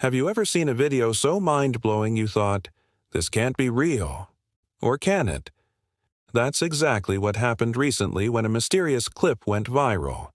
Have you ever seen a video so mind-blowing you thought, this can't be real? Or can it? That's exactly what happened recently when a mysterious clip went viral.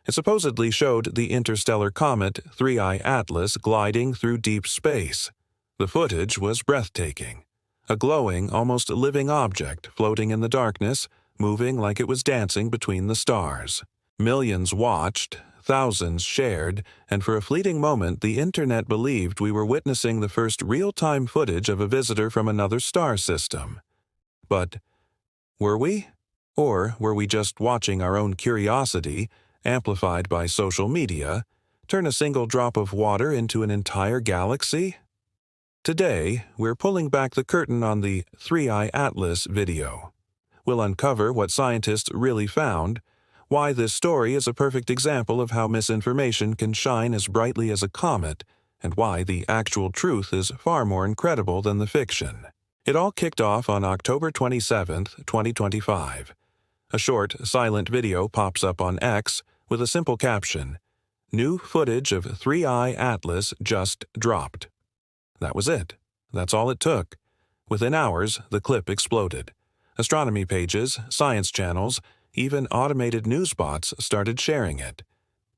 It supposedly showed the interstellar comet 3I Atlas gliding through deep space. The footage was breathtaking. A glowing, almost living object floating in the darkness, moving like it was dancing between the stars. Millions watched, thousands shared, and for a fleeting moment the internet believed we were witnessing the first real-time footage of a visitor from another star system. But were we? Or were we just watching our own curiosity, amplified by social media, turn a single drop of water into an entire galaxy? Today, we're pulling back the curtain on the 3I Atlas video. We'll uncover what scientists really found, why this story is a perfect example of how misinformation can shine as brightly as a comet, and why the actual truth is far more incredible than the fiction. It all kicked off on October 27, 2025. A short, silent video pops up on X with a simple caption, "New footage of 3I Atlas just dropped." That was it. That's all it took. Within hours, the clip exploded. Astronomy pages, science channels, even automated news bots started sharing it.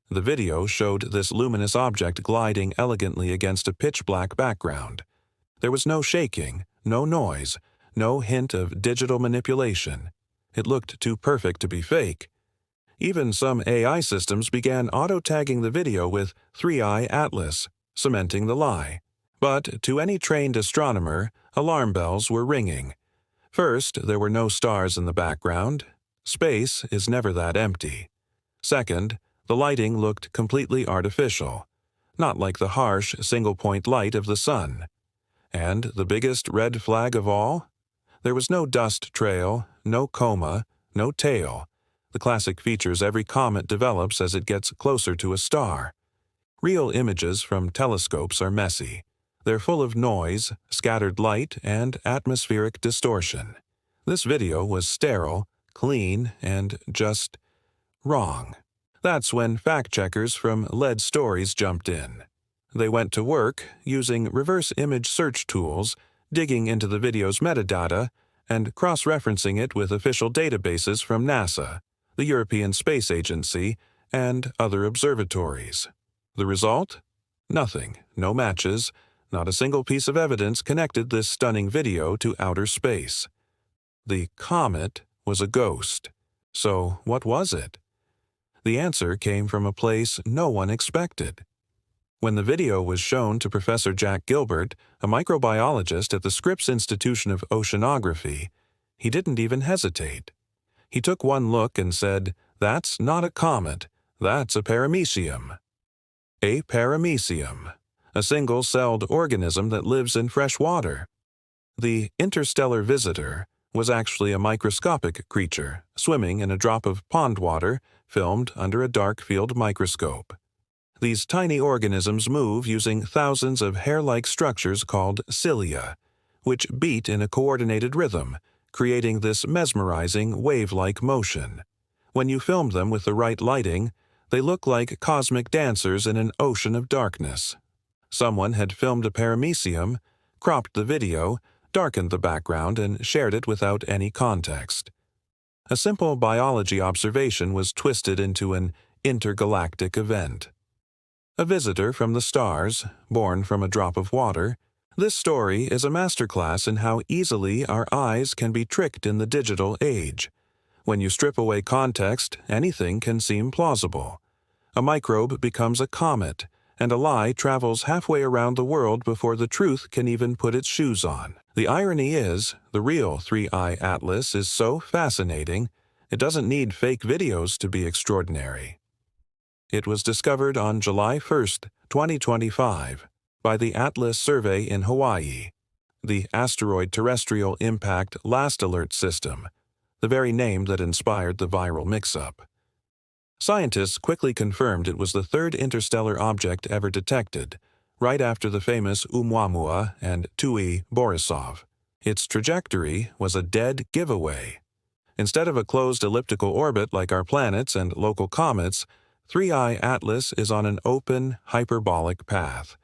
The video showed this luminous object gliding elegantly against a pitch-black background. There was no shaking, no noise, no hint of digital manipulation. It looked too perfect to be fake. Even some AI systems began auto-tagging the video with 3I Atlas, cementing the lie. But to any trained astronomer, alarm bells were ringing. First, there were no stars in the background. Space is never that empty. Second, the lighting looked completely artificial, not like the harsh, single-point light of the sun. And the biggest red flag of all? There was no dust trail, no coma, no tail, the classic features every comet develops as it gets closer to a star. Real images from telescopes are messy. They're full of noise, scattered light, and atmospheric distortion. This video was sterile, clean, and just wrong. That's when fact-checkers from Lead Stories jumped in. They went to work using reverse image search tools, digging into the video's metadata, and cross-referencing it with official databases from NASA, the European Space Agency, and other observatories. The result? Nothing. No matches. Not a single piece of evidence connected this stunning video to outer space. The comet was a ghost. So what was it? The answer came from a place no one expected. When the video was shown to Professor Jack Gilbert, a microbiologist at the Scripps Institution of Oceanography, he didn't even hesitate. He took one look and said, "That's not a comet, that's a paramecium." A paramecium. A single-celled organism that lives in fresh water. The interstellar visitor was actually a microscopic creature swimming in a drop of pond water filmed under a dark field microscope. These tiny organisms move using thousands of hair-like structures called cilia, which beat in a coordinated rhythm, creating this mesmerizing wave-like motion. When you film them with the right lighting, they look like cosmic dancers in an ocean of darkness. Someone had filmed a paramecium, cropped the video, darkened the background, and shared it without any context. A simple biology observation was twisted into an intergalactic event. A visitor from the stars, born from a drop of water, this story is a masterclass in how easily our eyes can be tricked in the digital age. When you strip away context, anything can seem plausible. A microbe becomes a comet, and a lie travels halfway around the world before the truth can even put its shoes on. The irony is, the real 3I Atlas is so fascinating, it doesn't need fake videos to be extraordinary. It was discovered on July 1, 2025, by the Atlas Survey in Hawaii, the Asteroid Terrestrial Impact Last Alert System, the very name that inspired the viral mix-up. Scientists quickly confirmed it was the third interstellar object ever detected, right after the famous Oumuamua and Tui Borisov. Its trajectory was a dead giveaway. Instead of a closed elliptical orbit like our planets and local comets, 3I Atlas is on an open, hyperbolic path.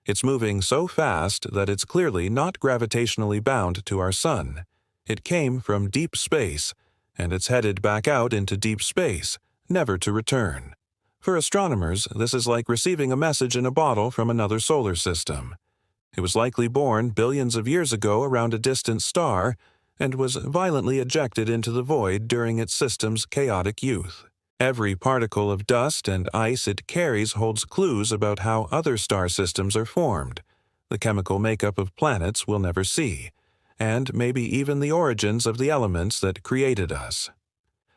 It's moving so fast that it's clearly not gravitationally bound to our sun. It came from deep space, and it's headed back out into deep space, never to return. For astronomers, this is like receiving a message in a bottle from another solar system. It was likely born billions of years ago around a distant star and was violently ejected into the void during its system's chaotic youth. Every particle of dust and ice it carries holds clues about how other star systems are formed, the chemical makeup of planets we'll never see, and maybe even the origins of the elements that created us.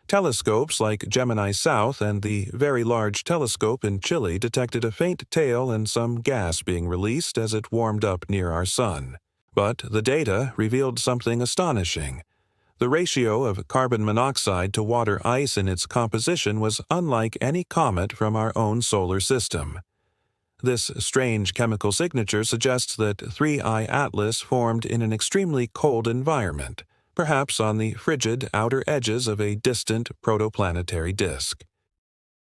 Telescopes like Gemini South and the Very Large Telescope in Chile detected a faint tail and some gas being released as it warmed up near our sun. But the data revealed something astonishing. The ratio of carbon monoxide to water ice in its composition was unlike any comet from our own solar system. This strange chemical signature suggests that 3I Atlas formed in an extremely cold environment, perhaps on the frigid outer edges of a distant protoplanetary disk.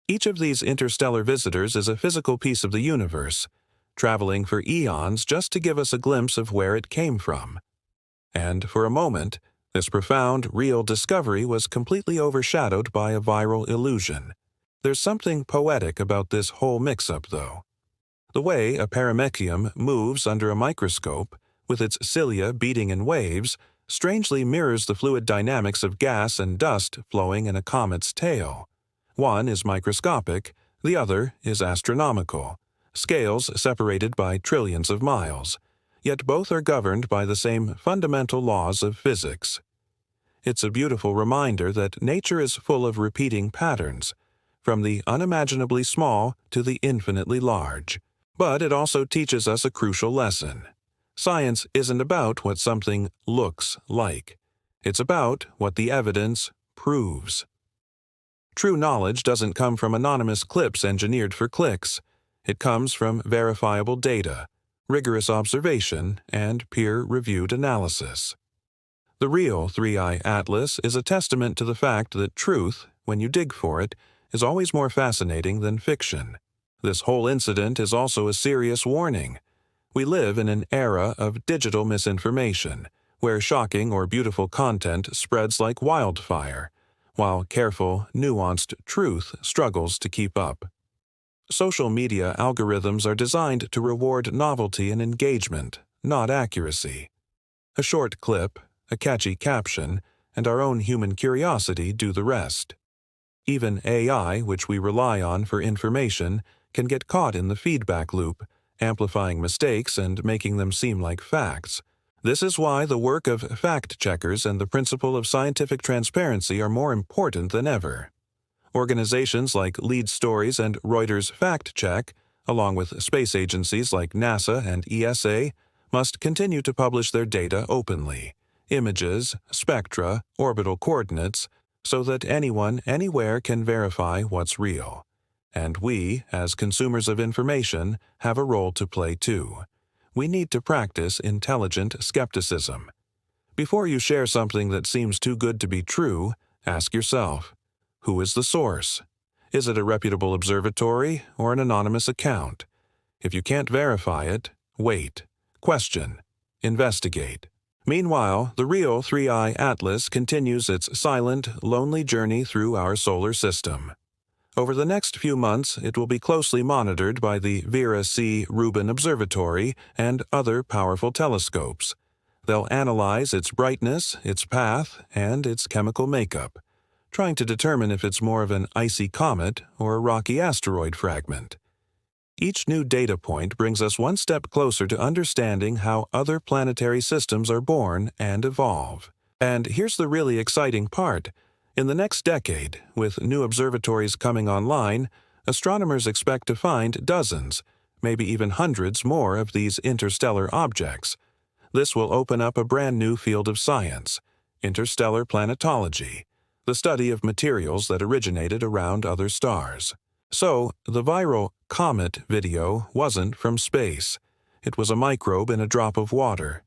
Each of these interstellar visitors is a physical piece of the universe, traveling for eons just to give us a glimpse of where it came from. And for a moment, this profound, real discovery was completely overshadowed by a viral illusion. There's something poetic about this whole mix-up, though. The way a paramecium moves under a microscope, with its cilia beating in waves, strangely mirrors the fluid dynamics of gas and dust flowing in a comet's tail. One is microscopic, the other is astronomical, scales separated by trillions of miles, yet both are governed by the same fundamental laws of physics. It's a beautiful reminder that nature is full of repeating patterns, from the unimaginably small to the infinitely large. But it also teaches us a crucial lesson. Science isn't about what something looks like. It's about what the evidence proves. True knowledge doesn't come from anonymous clips engineered for clicks. It comes from verifiable data, rigorous observation, and peer-reviewed analysis. The real 3I Atlas is a testament to the fact that truth, when you dig for it, is always more fascinating than fiction. This whole incident is also a serious warning. We live in an era of digital misinformation, where shocking or beautiful content spreads like wildfire, while careful, nuanced truth struggles to keep up. Social media algorithms are designed to reward novelty and engagement, not accuracy. A short clip, a catchy caption, and our own human curiosity do the rest. Even AI, which we rely on for information, can get caught in the feedback loop, amplifying mistakes and making them seem like facts. This is why the work of fact-checkers and the principle of scientific transparency are more important than ever. Organizations like Lead Stories and Reuters Fact Check, along with space agencies like NASA and ESA, must continue to publish their data openly, images, spectra, orbital coordinates, so that anyone, anywhere can verify what's real. And we, as consumers of information, have a role to play too. We need to practice intelligent skepticism. Before you share something that seems too good to be true, ask yourself, who is the source? Is it a reputable observatory or an anonymous account? If you can't verify it, wait, question, investigate. Meanwhile, the real 3I Atlas continues its silent, lonely journey through our solar system. Over the next few months, it will be closely monitored by the Vera C. Rubin Observatory and other powerful telescopes. They'll analyze its brightness, its path, and its chemical makeup, trying to determine if it's more of an icy comet or a rocky asteroid fragment. Each new data point brings us one step closer to understanding how other planetary systems are born and evolve. And here's the really exciting part. In the next decade, with new observatories coming online, astronomers expect to find dozens, maybe even hundreds more of these interstellar objects. This will open up a brand new field of science, interstellar planetology, the study of materials that originated around other stars. So, the viral comet video wasn't from space. It was a microbe in a drop of water.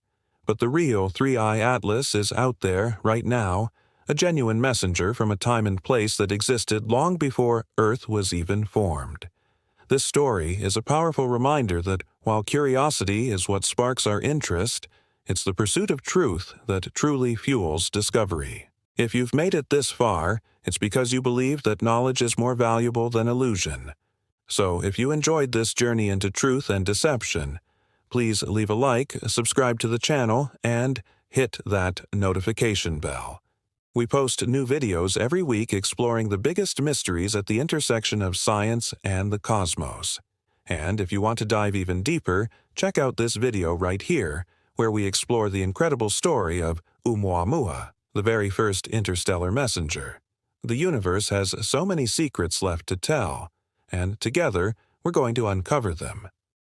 But the real 3I Atlas is out there right now, a genuine messenger from a time and place that existed long before Earth was even formed. This story is a powerful reminder that While curiosity is what sparks our interest, it's the pursuit of truth that truly fuels discovery. If you've made it this far, it's because you believe that knowledge is more valuable than illusion. So if you enjoyed this journey into truth and deception, please leave a like, subscribe to the channel, and hit that notification bell. We post new videos every week exploring the biggest mysteries at the intersection of science and the cosmos. And if you want to dive even deeper, check out this video right here, where we explore the incredible story of Oumuamua, the very first interstellar messenger. The universe has so many secrets left to tell, and together we're going to uncover them.